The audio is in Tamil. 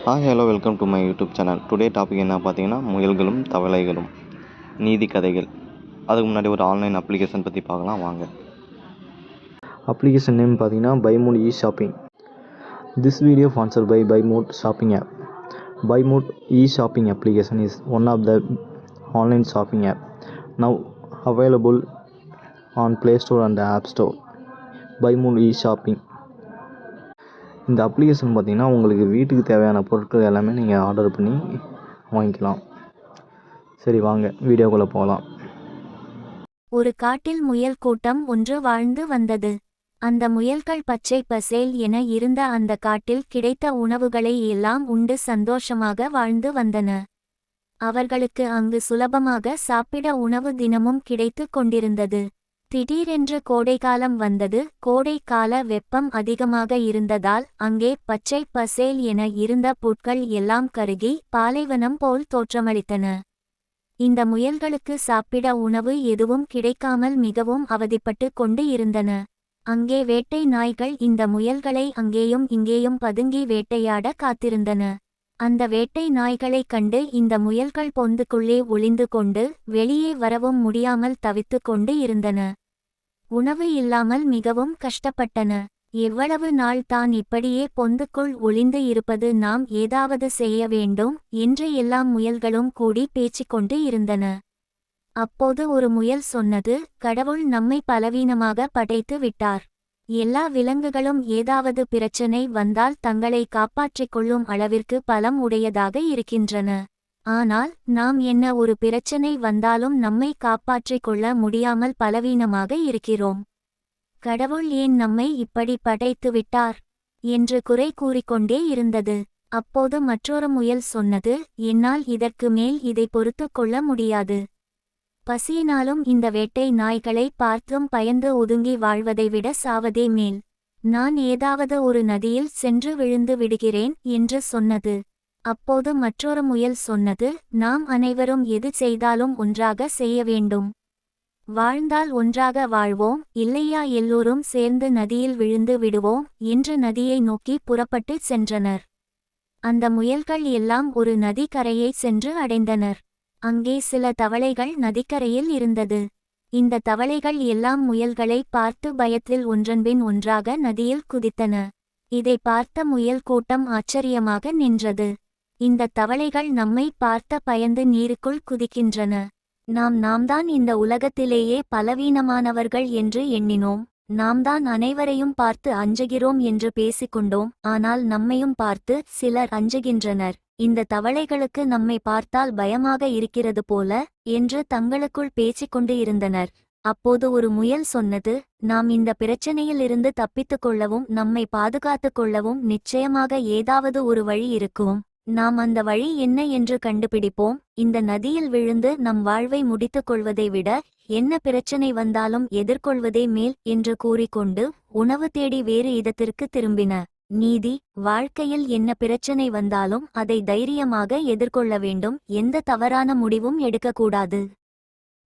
Hi hello welcome to my YouTube channel. Today topic என்ன பார்த்தீங்கன்னா, முயல்களும் தவளைகளும் நீதி கதைகள். அதுக்கு முன்னாடி ஒரு ஆன்லைன் அப்ளிகேஷன் பற்றி பார்க்கலாம் வாங்க. அப்ளிகேஷன் நேம் பார்த்தீங்கன்னா Buymode e shopping. This video sponsored by Buymode shopping app. Buymode e shopping application is one of the online shopping app now available on play store and app store. Buymode e shopping இந்த அப்ளிகேஷன் பார்த்திங்கன்னா உங்களுக்கு வீட்டுக்கு தேவையான பொருட்கள் எல்லாமே நீங்கள் ஆர்டர் பண்ணி வாங்கிக்கலாம். சரி வாங்க வீடியோக்குள்ளே போகலாம். ஒரு காட்டில் முயல் கூட்டம் ஒன்று வாழ்ந்து வந்தது. அந்த முயல்கள் பச்சை பசேல் என இருந்த அந்த காட்டில் கிடைத்த உணவுகளை எல்லாம் உண்டு சந்தோஷமாக வாழ்ந்து வந்தன. அவர்களுக்கு அங்கு சுலபமாக சாப்பிட உணவு தினமும் கிடைத்து கொண்டிருந்தது. திடீரென்று கோடைக்காலம் வந்தது. கோடை கால வெப்பம் அதிகமாக இருந்ததால் அங்கே பச்சை பசேல் என இருந்த புற்கள் எல்லாம் கருகி பாலைவனம் போல் தோற்றமளித்தன. இந்த முயல்களுக்கு சாப்பிட உணவு எதுவும் கிடைக்காமல் மிகவும் அவதிப்பட்டு கொண்டு இருந்தன. அங்கே வேட்டை நாய்கள் இந்த முயல்களை அங்கேயும் இங்கேயும் பதுங்கி வேட்டையாட காத்திருந்தன. அந்த வேட்டை நாய்களைக் கண்டு இந்த முயல்கள் பொந்துக்குள்ளே ஒளிந்து கொண்டு வெளியே வரவும் முடியாமல் தவித்து கொண்டு இருந்தன. உணவு இல்லாமல் மிகவும் கஷ்டப்பட்டன. எவ்வளவு நாள் தான் இப்படியே பொந்துக்குள் ஒளிந்து இருப்பது, நாம் ஏதாவது செய்ய வேண்டும் என்று எல்லா முயல்களும் கூடி பேச்சிக்கொண்டு இருந்தன. அப்போது ஒரு முயல் சொன்னது, கடவுள் நம்மை பலவீனமாக படைத்து விட்டார். எல்லா விலங்குகளும் ஏதாவது பிரச்சனை வந்தால் தங்களை காப்பாற்றிக் கொள்ளும் அளவிற்கு பலம் உடையதாக இருக்கின்றன. ஆனால் நாம் என்ன ஒரு பிரச்சனை வந்தாலும் நம்மை காப்பாற்றிக் கொள்ள முடியாமல் பலவீனமாக இருக்கிறோம். கடவுள் ஏன் நம்மை இப்படி படைத்து விட்டார் என்று குறை கூறிக்கொண்டே இருந்தது. அப்போது மற்றொரு முயல் சொன்னது, என்னால் இதற்கு மேல் இதை பொறுத்து கொள்ள முடியாது. பசியினாலும் இந்த வேட்டை நாய்களை பார்த்தும் பயந்து ஒதுங்கி வாழ்வதை விட சாவதே மேல். நான் ஏதாவது ஒரு நதியில் சென்று விழுந்து விடுகிறேன் என்று சொன்னது. அப்போது மற்றொரு முயல் சொன்னது, நாம் அனைவரும் எது செய்தாலும் ஒன்றாக செய்ய வேண்டும். வாழ்ந்தால் ஒன்றாக வாழ்வோம், இல்லையா எல்லோரும் சேர்ந்து நதியில் விழுந்து விடுவோம் என்று நதியை நோக்கி புறப்பட்டு சென்றனர். அந்த முயல்கள் எல்லாம் ஒரு நதி கரையை சென்று அடைந்தனர். அங்கே சில தவளைகள் நதிக்கரையில் இருந்தது. இந்த தவளைகள் எல்லாம் முயல்களை பார்த்து பயத்தில் ஒன்றன்பின் ஒன்றாக நதியில் குதித்தன. இதை பார்த்த முயல் கூட்டம் ஆச்சரியமாக நின்றது. இந்த தவளைகள் நம்மை பார்த்த பயந்து நீருக்குள் குதிக்கின்றன. நாம்தான் இந்த உலகத்திலேயே பலவீனமானவர்கள் என்று எண்ணினோம். நாம்தான் அனைவரையும் பார்த்து அஞ்சுகிறோம் என்று பேசிக்கொண்டோம். ஆனால் நம்மையும் பார்த்து சிலர் அஞ்சுகின்றனர். இந்த தவளைகளுக்கு நம்மை பார்த்தால் பயமாக இருக்கிறது போல என்று தங்களுக்குள் பேசிக்கொண்டு இருந்தனர். அப்போது ஒரு முயல் சொன்னது, நாம் இந்த பிரச்சனையிலிருந்து தப்பித்துக் கொள்ளவும் நம்மை பாதுகாத்துக் கொள்ளவும் நிச்சயமாக ஏதாவது ஒரு வழி இருக்கும். நாம் அந்த வழி என்ன என்று கண்டுபிடிப்போம். இந்த நதியில் விழுந்து நம் வாழ்வை முடித்துக் கொள்வதை விட என்ன பிரச்சனை வந்தாலும் எதிர்கொள்வதே மேல் என்று கூறிக்கொண்டு உணவு தேடி வேறு இடத்திற்கு திரும்பின. நீதி: வாழ்க்கையில் என்ன பிரச்சனை வந்தாலும் அதை தைரியமாக எதிர்கொள்ள வேண்டும். எந்த தவறான முடிவும் எடுக்கக்கூடாது.